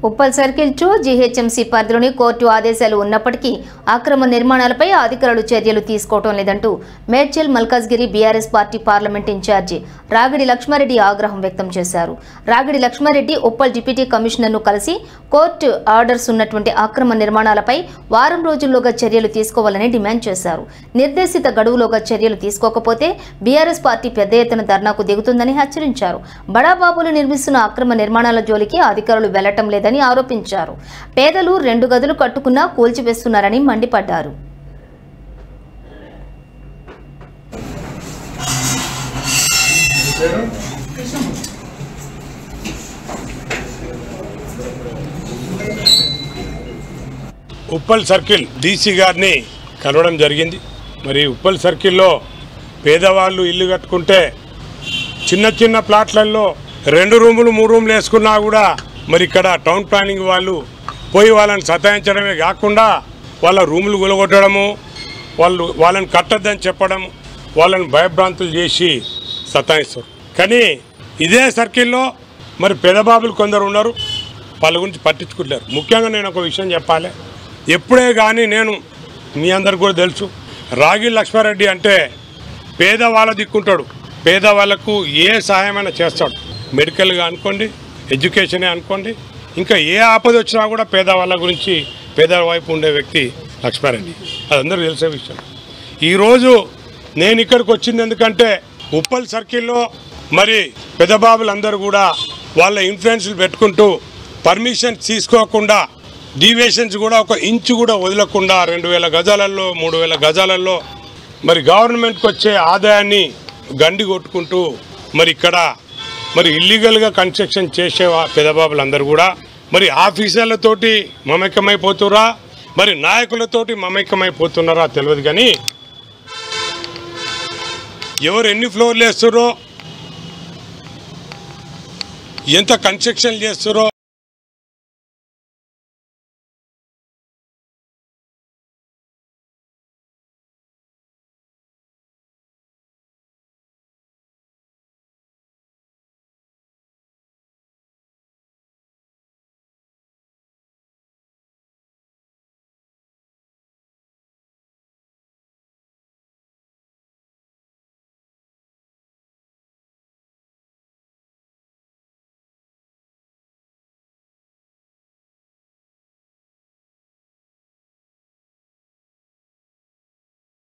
Uppal circle 2 GHMC పరిధిలోని court ఆదేశాలు ఉన్నప్పటికీ అక్రమ నిర్మాణాలపై అధికారులు చర్యలు తీసుకోవడం లేదంటూ Medchal Malkajgiri BRS party parliament incharge Ragidi Laxma Reddy ఆగ్రహం వ్యక్తం చేశారు. రాగిడి లక్ష్మారెడ్డి ఉప్పల్ డిప్యూటీ కమిషనర్ను కలిసి కోర్టు ఆర్డర్స్ ఉన్నటువంటి అక్రమ నిర్మాణాలపై వారం రోజుల్లోగా చర్యలు తీసుకోవాలని డిమాండ్ చేశారు. నిర్దేశిత గడువులోగా చర్యలు తీసుకోకపోతే బీఆర్ఎస్ పార్టీ పెద్ద ఎత్తున ధర్నాకు దిగుతుందని హెచ్చరించారు. బడాబాబులు నిర్మిస్తున్న అక్రమ నిర్మాణాల జోలికి అధికారులు వెళ్లటం లేదని ఆరోపించారు. పేదలు 2 గదులు కట్టుకున్నా కూల్చివేస్తున్నారని మండిపడ్డారు. ఉప్పల్ సర్కిల్ డీసీ గారిని కలవడం జరిగింది. మరి ఉప్పల్ సర్కిల్లో పేదవాళ్ళు ఇల్లు కట్టుకుంటే చిన్న చిన్న ప్లాట్లలో 2 రూములు 3 రూములు వేసుకున్నా కూడా మరి ఇక్కడ టౌన్ ప్లానింగ్ వాళ్ళు పోయి వాళ్ళని సతాయించడమే కాకుండా వాళ్ళ రూములు గులగొట్టడము, వాళ్ళని కట్టద్దని చెప్పడం, వాళ్ళని భయభ్రాంతులు చేసి సతాయిస్తారు. కానీ ఇదే సర్కిల్లో మరి పెదబాబులు కొందరు ఉన్నారు, వాళ్ళ గురించి పట్టించుకుంటారు. ముఖ్యంగా నేను ఒక విషయం చెప్పాలి. ఎప్పుడే కానీ నేను మీ అందరికి కూడా తెలుసు, రాగిడి లక్ష్మారెడ్డి అంటే పేదవాళ్ళ దిక్కుంటాడు. పేదవాళ్లకు ఏ సహాయమైనా చేస్తాడు. మెడికల్గా అనుకోండి, ఎడ్యుకేషనే అనుకోండి, ఇంకా ఏ ఆపద వచ్చినా కూడా పేదవాళ్ళ గురించి పేదవైపు ఉండే వ్యక్తి లక్ష్మారెడ్డి. అది అందరూ తెలిసే విషయం. ఈరోజు నేను ఇక్కడికి వచ్చింది ఎందుకంటే ఉప్పల్ సర్కిల్లో మరి పెదబాబులందరూ కూడా వాళ్ళ ఇన్ఫ్లుయెన్స్లు పెట్టుకుంటూ పర్మిషన్ తీసుకోకుండా డీవియేషన్స్ కూడా 1 ఇంచు కూడా వదలకుండా 2000 గజాలలో 3000 గజాలలో మరి గవర్నమెంట్కి వచ్చే ఆదాయాన్ని గండి కొట్టుకుంటూ మరి ఇక్కడ మరి ఇల్లీగల్గా కన్స్ట్రక్షన్ చేసే పెదబాబులందరూ కూడా మరి ఆఫీసర్లతోటి మమేకమైపోతురా, మరి నాయకులతోటి మమేకమైపోతున్నారా తెలియదు. కానీ ఎవరు ఎన్ని ఫ్లోర్లు వేస్తారో, ఎంత కన్స్ట్రక్షన్ చేస్తారో